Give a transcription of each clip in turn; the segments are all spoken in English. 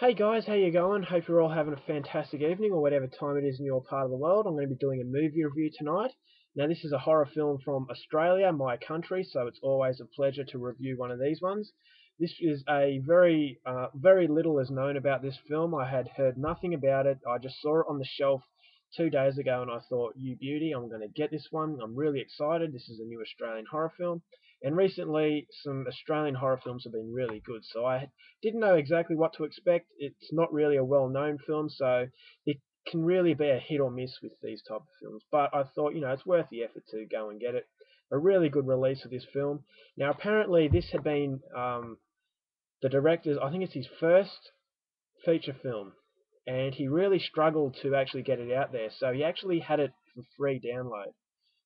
Hey guys, how you going? Hope you're all having a fantastic evening or whatever time it is in your part of the world. I'm going to be doing a movie review tonight. Now this is a horror film from Australia, my country, so it's always a pleasure to review one of these ones. This is a very little is known about this film. I had heard nothing about it. I just saw it on the shelf 2 days ago and I thought, you beauty, I'm going to get this one. I'm really excited. This is a new Australian horror film. And recently, some Australian horror films have been really good, so I didn't know exactly what to expect. It's not really a well-known film, so it can really be a hit or miss with these type of films. But I thought, it's worth the effort to go and get it. A really good release of this film. Now, apparently, this had been the director's. I think it's his first feature film, and he really struggled to actually get it out there. So he actually had it for free download.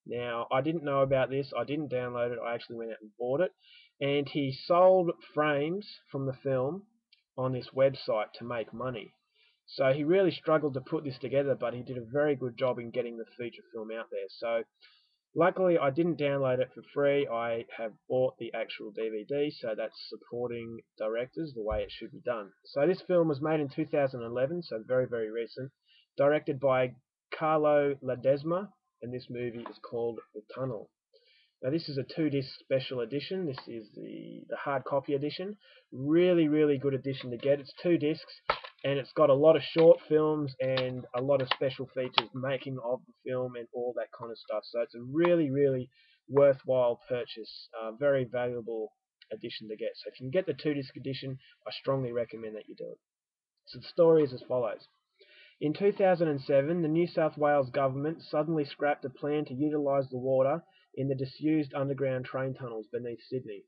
Now, I didn't know about this. I didn't download it. I actually went out and bought it. And he sold frames from the film on this website to make money. So he really struggled to put this together, but he did a very good job in getting the feature film out there. So luckily, I didn't download it for free. I have bought the actual DVD, so that's supporting directors the way it should be done. So this film was made in 2011, so very recent. Directed by Carlo Ledesma, and this movie is called The Tunnel. Now this is a 2-disc special edition. This is the hard copy edition. Really good edition to get. It's 2 discs and it's got a lot of short films and a lot of special features, making of the film and all that kind of stuff. So it's a really worthwhile purchase. Very valuable edition to get. So if you can get the 2-disc edition, I strongly recommend that you do it. So the story is as follows. In 2007, the New South Wales government suddenly scrapped a plan to utilise the water in the disused underground train tunnels beneath Sydney.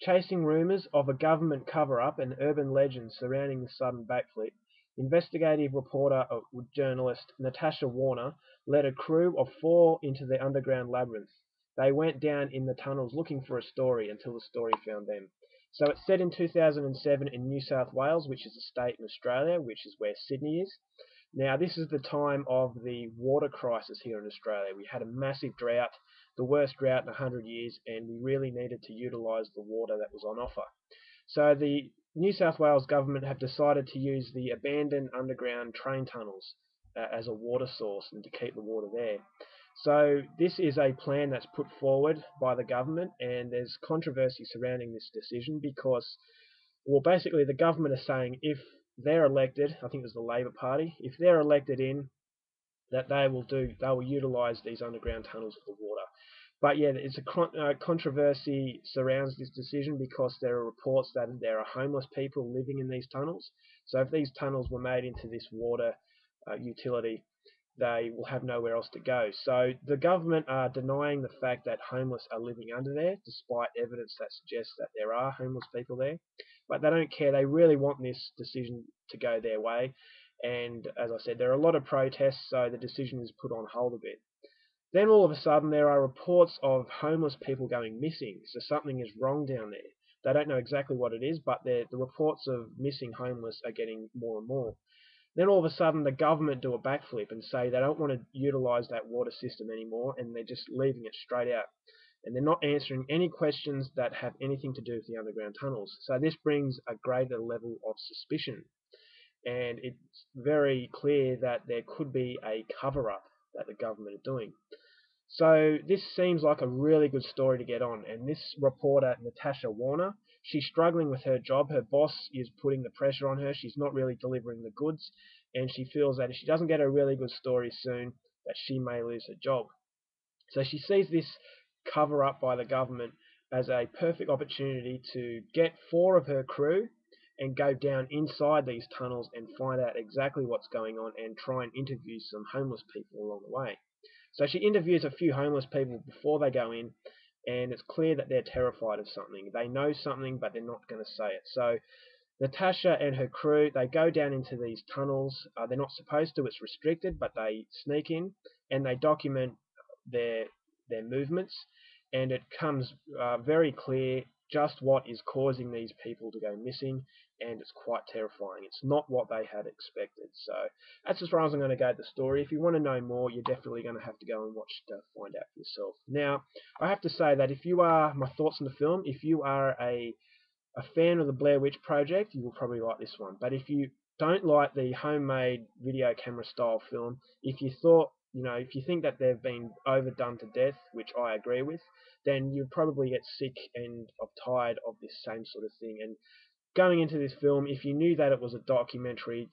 Chasing rumours of a government cover-up and urban legends surrounding the sudden backflip, investigative reporter and journalist Natasha Warner led a crew of 4 into the underground labyrinth. They went down in the tunnels looking for a story until the story found them. So it's set in 2007 in New South Wales, which is a state in Australia, which is where Sydney is. Now, this is the time of the water crisis here in Australia. We had a massive drought, the worst drought in 100 years, and we really needed to utilise the water that was on offer. So the New South Wales government have decided to use the abandoned underground train tunnels as a water source and to keep the water there. So this is a plan that's put forward by the government, and there's controversy surrounding this decision because, well, basically the government is saying if they're elected, I think it was the Labor Party, if they're elected in, that they will utilise these underground tunnels for the water. But yeah, it's a controversy surrounds this decision because there are reports that there are homeless people living in these tunnels. So if these tunnels were made into this water utility, they will have nowhere else to go. So the government are denying the fact that homeless are living under there, despite evidence that suggests that there are homeless people there. But they don't care. They really want this decision to go their way. And as I said, there are a lot of protests, so the decision is put on hold a bit. Then all of a sudden there are reports of homeless people going missing. So something is wrong down there. They don't know exactly what it is, but the reports of missing homeless are getting more and more. Then all of a sudden the government do a backflip and say they don't want to utilise that water system anymore, and they're just leaving it straight out. And they're not answering any questions that have anything to do with the underground tunnels. So this brings a greater level of suspicion. And it's very clear that there could be a cover-up that the government are doing. So this seems like a really good story to get on. And this reporter, Natasha Warner, she's struggling with her job. Her boss is putting the pressure on her. She's not really delivering the goods. And she feels that if she doesn't get a really good story soon, that she may lose her job. So she sees this cover up by the government as a perfect opportunity to get 4 of her crew and go down inside these tunnels and find out exactly what's going on and try and interview some homeless people along the way. So she interviews a few homeless people before they go in, and it's clear that they're terrified of something. They know something, but they're not going to say it. So Natasha and her crew, they go down into these tunnels. They're not supposed to, it's restricted, but they sneak in and they document their their movements, and it comes very clear just what is causing these people to go missing, and it's quite terrifying. It's not what they had expected. So that's as far as I'm going to go with the story. If you want to know more, you're definitely going to have to go and watch to find out for yourself. Now, I have to say that if you are, my thoughts on the film, if you are a fan of the Blair Witch Project, you will probably like this one. But if you don't like the homemade video camera style film, if you thought, if you think that they've been overdone to death, which I agree with, then you'll probably get sick and tired of this same sort of thing. And going into this film, if you knew that it was a documentary,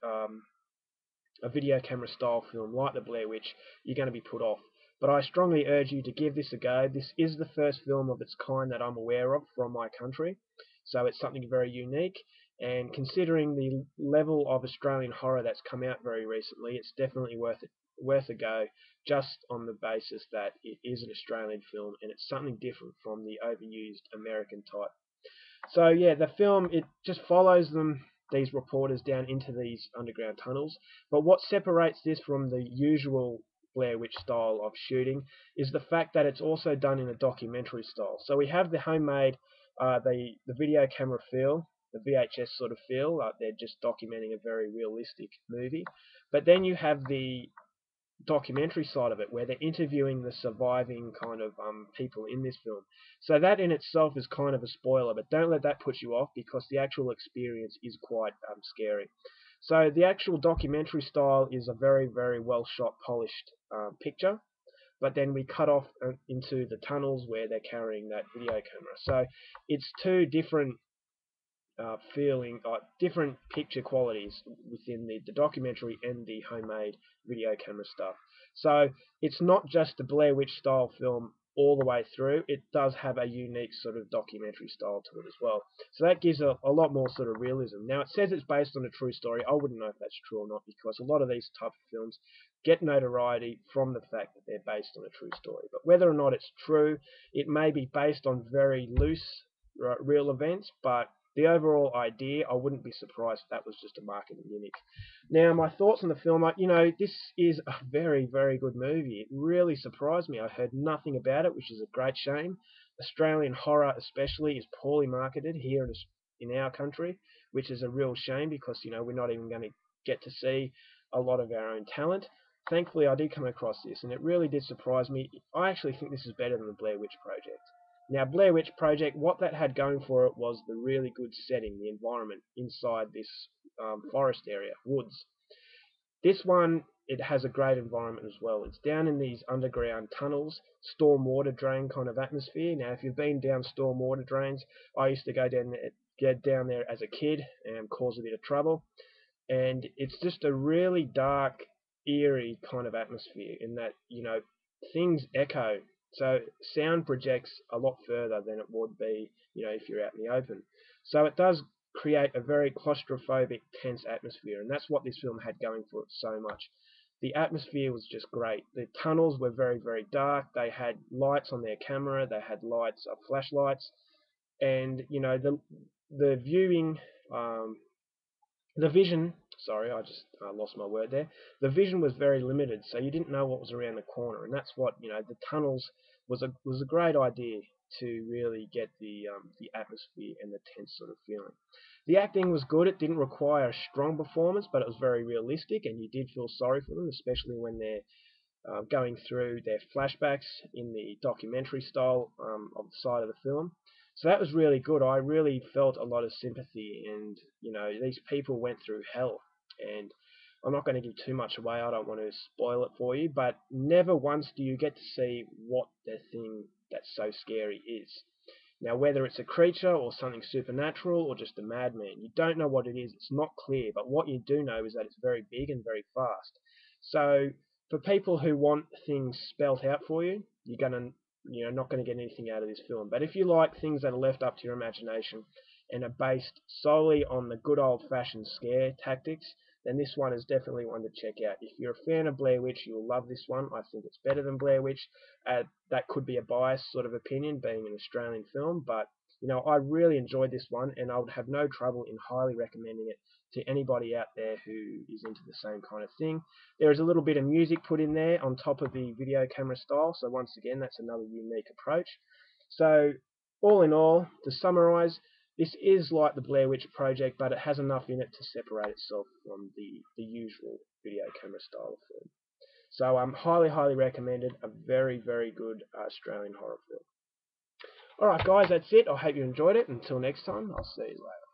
a video camera style film like The Blair Witch, you're going to be put off. But I strongly urge you to give this a go. This is the first film of its kind that I'm aware of from my country, so it's something very unique. And considering the level of Australian horror that's come out very recently, it's definitely worth a go, just on the basis that it is an Australian film and it's something different from the overused American type. So yeah, the film, it just follows these reporters down into these underground tunnels. But what separates this from the usual Blair Witch style of shooting is the fact that it's also done in a documentary style. So we have the homemade, the video camera feel, the VHS sort of feel, like they're just documenting a very realistic movie. But then you have the documentary side of it, where they're interviewing the surviving kind of people in this film. So that in itself is kind of a spoiler, but don't let that put you off, because the actual experience is quite scary. So the actual documentary style is a very, very well shot, polished picture, but then we cut off into the tunnels where they're carrying that video camera. So it's two different feeling, different picture qualities within the documentary and the homemade video camera stuff. So it's not just a Blair Witch style film all the way through. It does have a unique sort of documentary style to it as well. So that gives a lot more sort of realism. Now, it says it's based on a true story. I wouldn't know if that's true or not, because a lot of these type of films get notoriety from the fact that they're based on a true story. But whether or not it's true, it may be based on very loose real events, but the overall idea, I wouldn't be surprised if that was just a marketing gimmick. Now, my thoughts on the film are, this is a very, very good movie. It really surprised me. I heard nothing about it, which is a great shame. Australian horror especially is poorly marketed here in our country, which is a real shame, because, we're not even going to get to see a lot of our own talent. Thankfully, I did come across this, and it really did surprise me. I actually think this is better than the Blair Witch Project. Now, Blair Witch Project, what that had going for it was the really good setting, the environment inside this forest area, woods. This one, it has a great environment as well. It's down in these underground tunnels, storm water drain kind of atmosphere. Now, if you've been down storm water drains, I used to get down there as a kid and cause a bit of trouble. And it's just a really dark, eerie kind of atmosphere in that, things echo. So sound projects a lot further than it would be, if you're out in the open. So it does create a very claustrophobic, tense atmosphere, and that's what this film had going for it so much. The atmosphere was just great. The tunnels were very, very dark. They had lights on their camera. They had lights, flashlights, and the viewing. The vision, sorry, I just lost my word there. The vision was very limited, so you didn't know what was around the corner, and that's what, the tunnels was a great idea to really get the atmosphere and the tense sort of feeling. The acting was good. It didn't require a strong performance, but it was very realistic, and you did feel sorry for them, especially when they're going through their flashbacks in the documentary style of the side of the film. So that was really good. I really felt a lot of sympathy, and these people went through hell. And I'm not going to give too much away. I don't want to spoil it for you, but never once do you get to see what the thing that's so scary is. Now, whether it's a creature or something supernatural or just a madman, you don't know what it is. It's not clear, but what you do know is that it's very big and very fast. So for people who want things spelt out for you, you're not going to get anything out of this film. But if you like things that are left up to your imagination and are based solely on the good old-fashioned scare tactics, then this one is definitely one to check out. If you're a fan of Blair Witch, you'll love this one. I think it's better than Blair Witch. That could be a biased sort of opinion, being an Australian film, but I really enjoyed this one, and I would have no trouble in highly recommending it to anybody out there who is into the same kind of thing. There is a little bit of music put in there on top of the video camera style, so once again, that's another unique approach. So all in all, to summarize, this is like the Blair Witch Project, but it has enough in it to separate itself from the usual video camera style of film. So highly, highly recommended. A very, very good Australian horror film. Alright guys, that's it. I hope you enjoyed it. Until next time, I'll see you later.